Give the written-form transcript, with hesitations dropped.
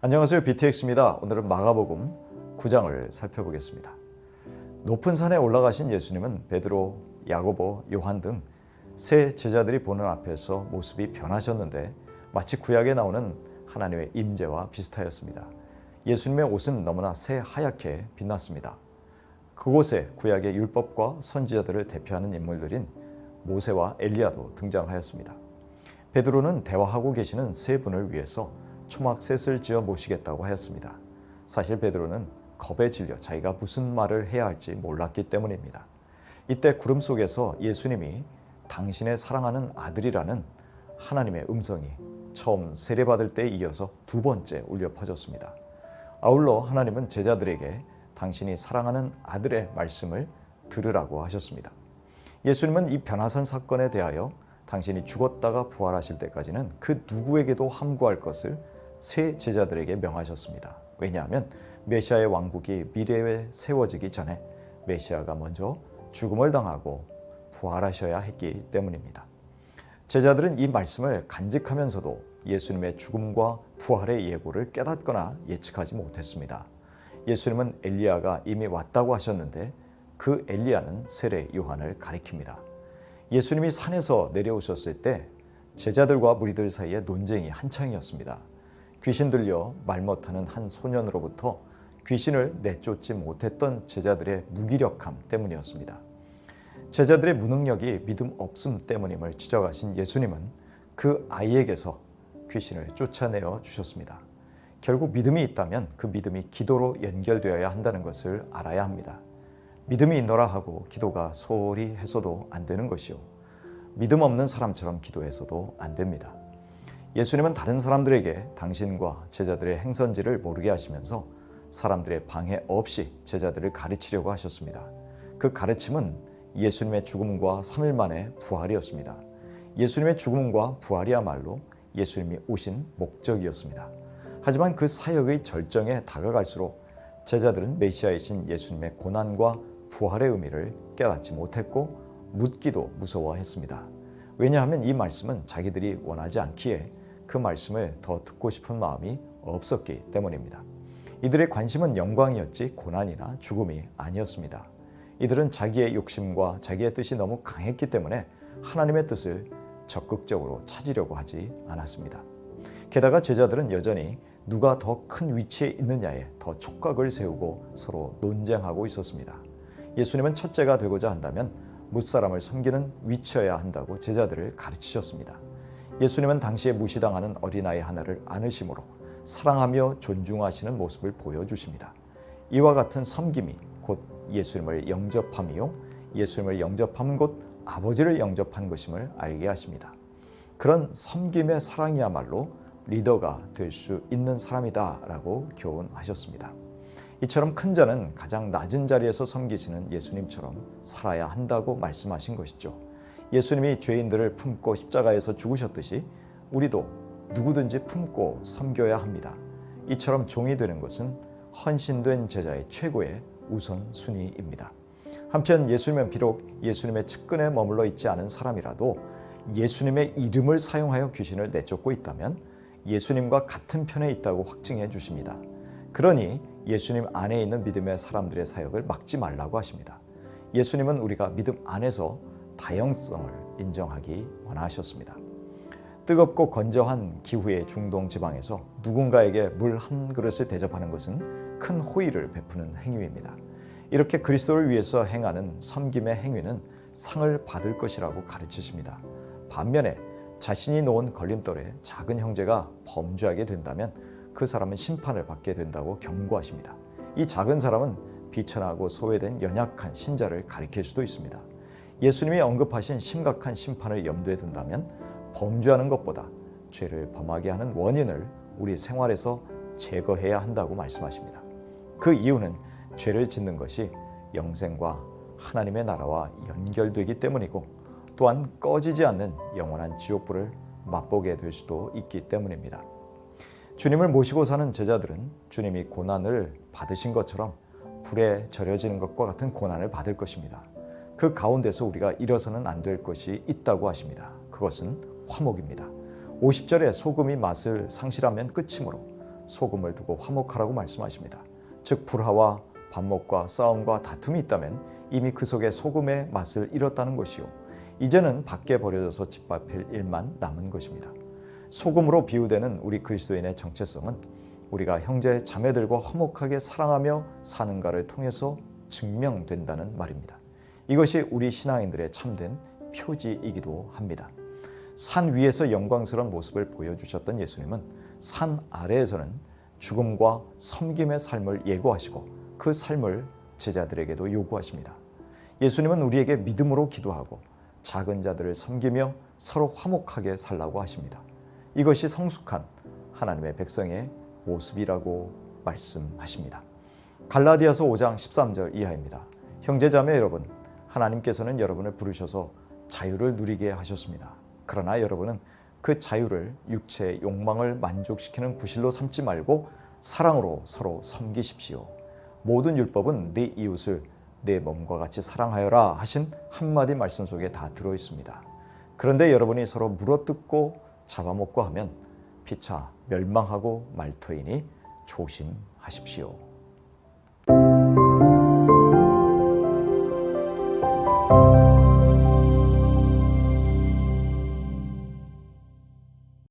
안녕하세요. BTX입니다. 오늘은 마가복음 9장을 살펴보겠습니다. 높은 산에 올라가신 예수님은 베드로, 야고보, 요한 등 세 제자들이 보는 앞에서 모습이 변하셨는데 마치 구약에 나오는 하나님의 임재와 비슷하였습니다. 예수님의 옷은 너무나 새하얗게 빛났습니다. 그곳에 구약의 율법과 선지자들을 대표하는 인물들인 모세와 엘리야도 등장하였습니다. 베드로는 대화하고 계시는 세 분을 위해서 초막셋을 지어 모시겠다고 하였습니다. 사실 베드로는 겁에 질려 자기가 무슨 말을 해야 할지 몰랐기 때문입니다. 이때 구름 속에서 예수님이 당신의 사랑하는 아들이라는 하나님의 음성이 처음 세례받을 때에 이어서 두 번째 울려 퍼졌습니다. 아울러 하나님은 제자들에게 당신이 사랑하는 아들의 말씀을 들으라고 하셨습니다. 예수님은 이 변화산 사건에 대하여 당신이 죽었다가 부활하실 때까지는 그 누구에게도 함구할 것을 세 제자들에게 명하셨습니다. 왜냐하면 메시아의 왕국이 미래에 세워지기 전에 메시아가 먼저 죽음을 당하고 부활하셔야 했기 때문입니다. 제자들은 이 말씀을 간직하면서도 예수님의 죽음과 부활의 예고를 깨닫거나 예측하지 못했습니다. 예수님은 엘리야가 이미 왔다고 하셨는데 그 엘리야는 세례 요한을 가리킵니다. 예수님이 산에서 내려오셨을 때 제자들과 무리들 사이에 논쟁이 한창이었습니다. 귀신 들려 말 못하는 한 소년으로부터 귀신을 내쫓지 못했던 제자들의 무기력함 때문이었습니다. 제자들의 무능력이 믿음 없음 때문임을 지적하신 예수님은 그 아이에게서 귀신을 쫓아내어 주셨습니다. 결국 믿음이 있다면 그 믿음이 기도로 연결되어야 한다는 것을 알아야 합니다. 믿음이 있노라 하고 기도가 소홀히 해서도 안 되는 것이요, 믿음 없는 사람처럼 기도해서도 안 됩니다. 예수님은 다른 사람들에게 당신과 제자들의 행선지를 모르게 하시면서 사람들의 방해 없이 제자들을 가르치려고 하셨습니다. 그 가르침은 예수님의 죽음과 3일 만에 부활이었습니다. 예수님의 죽음과 부활이야말로 예수님이 오신 목적이었습니다. 하지만 그 사역의 절정에 다가갈수록 제자들은 메시아이신 예수님의 고난과 부활의 의미를 깨닫지 못했고 묻기도 무서워했습니다. 왜냐하면 이 말씀은 자기들이 원하지 않기에 그 말씀을 더 듣고 싶은 마음이 없었기 때문입니다. 이들의 관심은 영광이었지 고난이나 죽음이 아니었습니다. 이들은 자기의 욕심과 자기의 뜻이 너무 강했기 때문에 하나님의 뜻을 적극적으로 찾으려고 하지 않았습니다. 게다가 제자들은 여전히 누가 더 큰 위치에 있느냐에 더 촉각을 세우고 서로 논쟁하고 있었습니다. 예수님은 첫째가 되고자 한다면 무사람을 섬기는 위치여야 한다고 제자들을 가르치셨습니다. 예수님은 당시에 무시당하는 어린아이 하나를 안으심으로 사랑하며 존중하시는 모습을 보여주십니다. 이와 같은 섬김이 곧 예수님을 영접함이요, 예수님을 영접함은 곧 아버지를 영접한 것임을 알게 하십니다. 그런 섬김의 사랑이야말로 리더가 될 수 있는 사람이다라고 교훈하셨습니다. 이처럼 큰 자는 가장 낮은 자리에서 섬기시는 예수님처럼 살아야 한다고 말씀하신 것이죠. 예수님이 죄인들을 품고 십자가에서 죽으셨듯이 우리도 누구든지 품고 섬겨야 합니다. 이처럼 종이 되는 것은 헌신된 제자의 최고의 우선순위입니다. 한편 예수님은 비록 예수님의 측근에 머물러 있지 않은 사람이라도 예수님의 이름을 사용하여 귀신을 내쫓고 있다면 예수님과 같은 편에 있다고 확증해 주십니다. 그러니 예수님 안에 있는 믿음의 사람들의 사역을 막지 말라고 하십니다. 예수님은 우리가 믿음 안에서 다양성을 인정하기 원하셨습니다. 뜨겁고 건조한 기후의 중동 지방에서 누군가에게 물 한 그릇을 대접하는 것은 큰 호의를 베푸는 행위입니다. 이렇게 그리스도를 위해서 행하는 섬김의 행위는 상을 받을 것이라고 가르치십니다. 반면에 자신이 놓은 걸림돌에 작은 형제가 범죄하게 된다면 그 사람은 심판을 받게 된다고 경고하십니다. 이 작은 사람은 비천하고 소외된 연약한 신자를 가리킬 수도 있습니다. 예수님이 언급하신 심각한 심판을 염두에 둔다면 범죄하는 것보다 죄를 범하게 하는 원인을 우리 생활에서 제거해야 한다고 말씀하십니다. 그 이유는 죄를 짓는 것이 영생과 하나님의 나라와 연결되기 때문이고 또한 꺼지지 않는 영원한 지옥불을 맛보게 될 수도 있기 때문입니다. 주님을 모시고 사는 제자들은 주님이 고난을 받으신 것처럼 불에 절여지는 것과 같은 고난을 받을 것입니다. 그 가운데서 우리가 잃어서는 안 될 것이 있다고 하십니다. 그것은 화목입니다. 50절에 소금이 맛을 상실하면 끝이므로 소금을 두고 화목하라고 말씀하십니다. 즉 불화와 반목과 싸움과 다툼이 있다면 이미 그 속에 소금의 맛을 잃었다는 것이요, 이제는 밖에 버려져서 짓밟힐 일만 남은 것입니다. 소금으로 비유되는 우리 그리스도인의 정체성은 우리가 형제 자매들과 화목하게 사랑하며 사는가를 통해서 증명된다는 말입니다. 이것이 우리 신앙인들의 참된 표지이기도 합니다. 산 위에서 영광스러운 모습을 보여주셨던 예수님은 산 아래에서는 죽음과 섬김의 삶을 예고하시고 그 삶을 제자들에게도 요구하십니다. 예수님은 우리에게 믿음으로 기도하고 작은 자들을 섬기며 서로 화목하게 살라고 하십니다. 이것이 성숙한 하나님의 백성의 모습이라고 말씀하십니다. 갈라디아서 5장 13절 이하입니다. 형제자매 여러분, 하나님께서는 여러분을 부르셔서 자유를 누리게 하셨습니다. 그러나 여러분은 그 자유를 육체의 욕망을 만족시키는 구실로 삼지 말고 사랑으로 서로 섬기십시오. 모든 율법은 네 이웃을 내 몸과 같이 사랑하여라 하신 한마디 말씀 속에 다 들어있습니다. 그런데 여러분이 서로 물어뜯고 잡아먹고 하면 피차 멸망하고 말 터이니 조심하십시오.